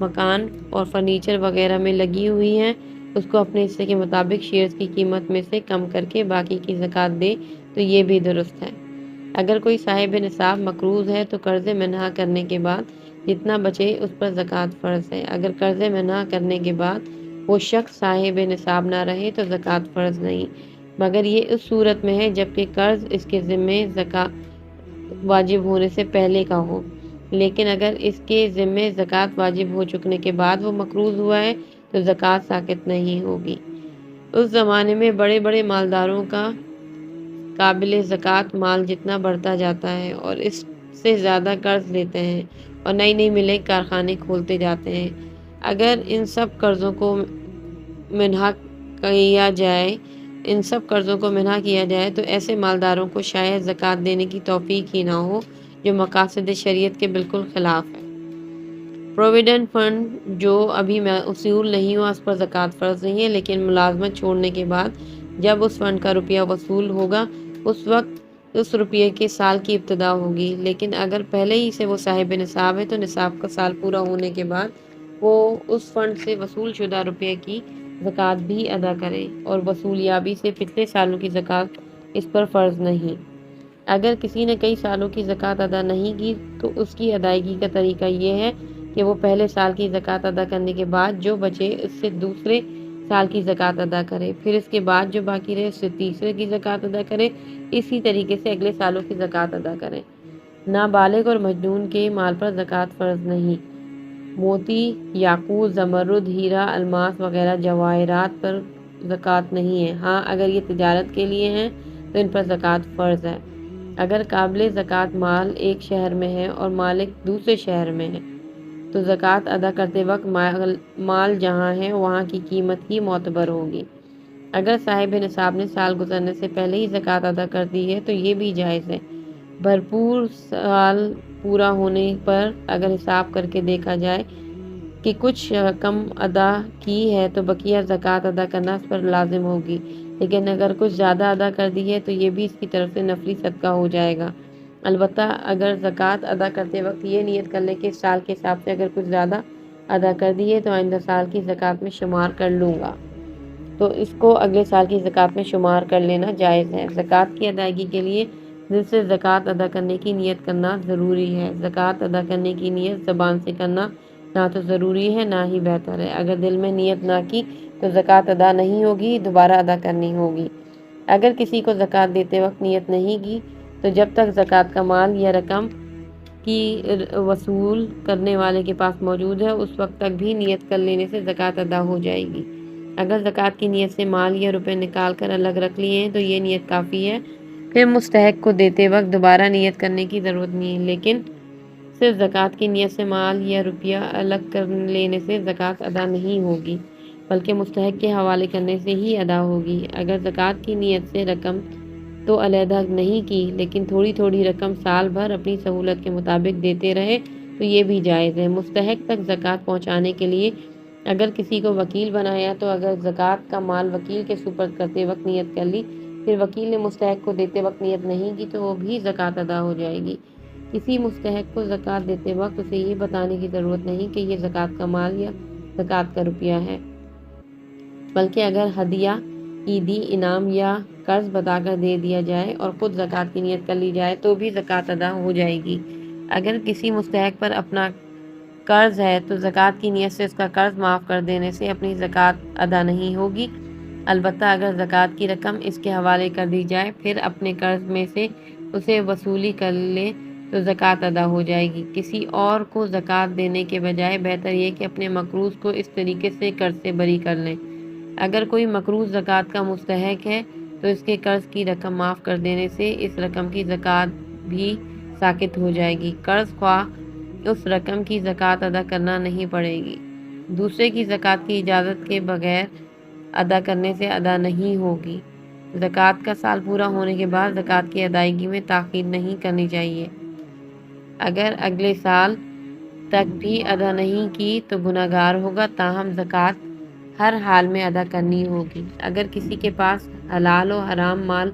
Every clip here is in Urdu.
مکان اور فرنیچر وغیرہ میں لگی ہوئی ہیں اس کو اپنے حصے کے مطابق شیئرز کی قیمت میں سے کم کر کے باقی کی زکوٰۃ دے تو یہ بھی درست ہے۔ اگر کوئی صاحب نصاب مقروض ہے تو قرض منہا کرنے کے بعد جتنا بچے اس پر زکوٰۃ فرض ہے۔ اگر قرض منہا کرنے کے بعد وہ شخص صاحب نصاب نہ رہے تو زکوٰۃ فرض نہیں، مگر یہ اس صورت میں ہے جبکہ قرض اس کے ذمے زکوٰۃ واجب ہونے سے پہلے کا ہو، لیکن اگر اس کے ذمے زکوٰۃ واجب ہو چکنے کے بعد وہ مقروض ہوا ہے تو زکوٰۃ ساقط نہیں ہوگی۔ اس زمانے میں بڑے بڑے مالداروں کا قابل زکوٰۃ مال جتنا بڑھتا جاتا ہے اور اس سے زیادہ قرض لیتے ہیں اور نئی نئی ملیں کارخانے کھولتے جاتے ہیں۔ اگر ان سب قرضوں کو منہا کیا جائے تو ایسے مالداروں کو شاید زکوٰۃ دینے کی توفیق ہی نہ ہو، جو مقاصد شریعت کے بالکل خلاف ہے۔ پروویڈنٹ فنڈ جو ابھی اصول نہیں ہوا اس پر زکوٰۃ فرض نہیں ہے، لیکن ملازمت چھوڑنے کے بعد جب اس فنڈ کا روپیہ وصول ہوگا اس وقت اس روپیے کے سال کی ابتدا ہوگی، لیکن اگر پہلے ہی سے وہ صاحب نصاب ہے تو نصاب کا سال پورا ہونے کے بعد وہ اس فنڈ سے وصول شدہ روپے کی زکوٰۃ بھی ادا کرے اور وصولیابی سے پچھلے سالوں کی زکوٰۃ اس پر فرض نہیں۔ اگر کسی نے کئی سالوں کی زکوٰۃ ادا نہیں کی تو اس کی ادائیگی کا طریقہ یہ ہے کہ وہ پہلے سال کی زکوٰۃ ادا کرنے کے بعد جو بچے اس سے دوسرے سال کی زکوٰۃ ادا کرے، پھر اس کے بعد جو باقی رہے اس سے تیسرے کی زکوٰۃ ادا کرے، اسی طریقے سے اگلے سالوں کی زکوٰۃ ادا کرے۔ نابالغ اور مجنون کے مال پر زکوٰۃ فرض نہیں۔ موتی، یاقوت، زمرد، ہیرا، الماس وغیرہ جواہرات پر زکوٰۃ نہیں ہے۔ ہاں اگر یہ تجارت کے لیے ہیں تو ان پر زکوٰۃ فرض ہے۔ اگر قابل زکوٰۃ مال ایک شہر میں ہے اور مالک دوسرے شہر میں ہے تو زکوٰۃ ادا کرتے وقت مال جہاں ہے وہاں کی قیمت ہی معتبر ہوگی۔ اگر صاحب نصاب نے سال گزرنے سے پہلے ہی زکوٰۃ ادا کر دی ہے تو یہ بھی جائز ہے۔ بھرپور سال پورا ہونے پر اگر حساب کر کے دیکھا جائے کہ کچھ رقم ادا کی ہے تو بقیہ زکوٰۃ ادا کرنا اس پر لازم ہوگی، لیکن اگر کچھ زیادہ ادا کر دی ہے تو یہ بھی اس کی طرف سے نفلی صدقہ ہو جائے گا۔ البتہ اگر زکوٰۃ ادا کرتے وقت یہ نیت کر لے کہ اس سال کے حساب سے اگر کچھ زیادہ ادا کر دی ہے تو آئندہ سال کی زکوٰۃ میں شمار کر لوں گا، تو اس کو اگلے سال کی زکوٰۃ میں شمار کر لینا جائز ہے۔ زکوٰۃ کی ادائیگی کے لیے دل سے زکوٰۃ ادا کرنے کی نیت کرنا ضروری ہے۔ زکوٰۃ ادا کرنے کی نیت زبان سے کرنا نہ تو ضروری ہے نہ ہی بہتر ہے۔ اگر دل میں نیت نہ کی تو زکوٰۃ ادا نہیں ہوگی، دوبارہ ادا کرنی ہوگی۔ اگر کسی کو زکوٰۃ دیتے وقت نیت نہیں کی تو جب تک زکوٰۃ کا مال یا رقم کی وصول کرنے والے کے پاس موجود ہے اس وقت تک بھی نیت کر لینے سے زکوٰۃ ادا ہو جائے گی۔ اگر زکوٰۃ کی نیت سے مال یا روپے نکال کر الگ رکھ لیے ہیں تو یہ نیت کافی ہے، پھر مستحق کو دیتے وقت دوبارہ نیت کرنے کی ضرورت نہیں ہے، لیکن صرف زکوٰۃ کی نیت سے مال یا روپیہ الگ کر لینے سے زکوٰۃ ادا نہیں ہوگی، بلکہ مستحق کے حوالے کرنے سے ہی ادا ہوگی۔ اگر زکوٰۃ کی نیت سے رقم تو علیحدہ نہیں کی لیکن تھوڑی تھوڑی رقم سال بھر اپنی سہولت کے مطابق دیتے رہے تو یہ بھی جائز ہے۔ مستحق تک زکوٰۃ پہنچانے کے لیے اگر کسی کو وکیل بنایا تو اگر زکوٰۃ کا مال وکیل کے سپرد کرتے وقت نیت کر لی، پھر وکیل نے مستحق کو دیتے وقت نیت نہیں کی تو وہ بھی زکوٰۃ ادا ہو جائے گی۔ کسی مستحق کو زکوٰۃ دیتے وقت اسے یہ بتانے کی ضرورت نہیں کہ یہ زکوٰۃ کا مال یا زکوٰۃ کا روپیہ ہے، بلکہ اگر ہدیہ، عیدی، انعام یا قرض بتا کر دے دیا جائے اور خود زکوٰۃ کی نیت کر لی جائے تو بھی زکوٰۃ ادا ہو جائے گی۔ اگر کسی مستحق پر اپنا قرض ہے تو زکوٰۃ کی نیت سے اس کا قرض معاف کر دینے سے اپنی زکوٰۃ ادا نہیں ہوگی، البتہ اگر زکوٰۃ کی رقم اس کے حوالے کر دی جائے پھر اپنے قرض میں سے اسے وصولی کر لے تو زکوٰۃ ادا ہو جائے گی۔ کسی اور کو زکوٰۃ دینے کے بجائے بہتر یہ کہ اپنے مقروض کو اس طریقے سے قرض سے بری کر لیں۔ اگر کوئی مقروض زکوٰۃ کا مستحق ہے تو اس کے قرض کی رقم معاف کر دینے سے اس رقم کی زکوٰۃ بھی ساقط ہو جائے گی، قرض خواہ اس رقم کی زکوٰۃ ادا کرنا نہیں پڑے گی۔ دوسرے کی زکوٰۃ کی اجازت کے بغیر ادا کرنے سے ادا نہیں ہوگی۔ زکوٰۃ کا سال پورا ہونے کے بعد زکوٰۃ کی ادائیگی میں تاخیر نہیں کرنی چاہیے۔ اگر اگلے سال تک بھی ادا نہیں کی تو گنہگار ہوگا، تاہم زکوٰۃ ہر حال میں ادا کرنی ہوگی۔ اگر کسی کے پاس حلال و حرام مال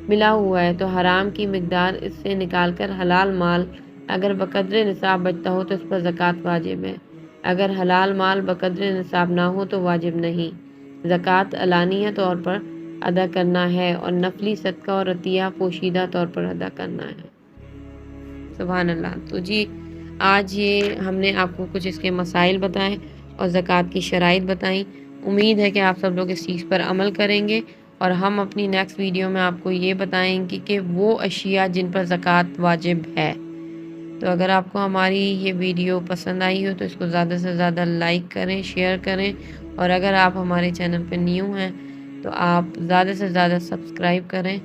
ملا ہوا ہے تو حرام کی مقدار اس سے نکال کر حلال مال اگر بقدر نصاب بچتا ہو تو اس پر زکوٰۃ واجب ہے۔ اگر حلال مال بقدر نصاب نہ ہو تو واجب نہیں۔ زکوٰۃ علانیہ طور پر ادا کرنا ہے اور نفلی صدقہ اور عطیہ پوشیدہ طور پر ادا کرنا ہے۔ سبحان اللہ۔ تو جی آج یہ ہم نے آپ کو کچھ اس کے مسائل بتائے اور زکوٰۃ کی شرائط بتائیں۔ امید ہے کہ آپ سب لوگ اس چیز پر عمل کریں گے، اور ہم اپنی نیکسٹ ویڈیو میں آپ کو یہ بتائیں گے کہ وہ اشیاء جن پر زکوٰۃ واجب ہے۔ تو اگر آپ کو ہماری یہ ویڈیو پسند آئی ہو تو اس کو زیادہ سے زیادہ لائک کریں، شیئر کریں، اور اگر آپ ہمارے چینل پہ نیو ہیں تو آپ زیادہ سے زیادہ سبسکرائب کریں،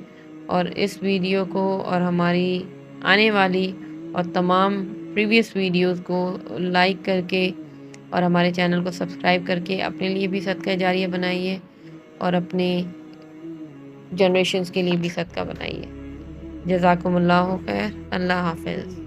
اور اس ویڈیو کو اور ہماری آنے والی اور تمام پریویس ویڈیوز کو لائک کر کے اور ہمارے چینل کو سبسکرائب کر کے اپنے لیے بھی صدقہ جاریہ بنائیے اور اپنے جنریشنز کے لیے بھی صدقہ بنائیے۔ جزاکم اللہ خیر۔ اللہ حافظ۔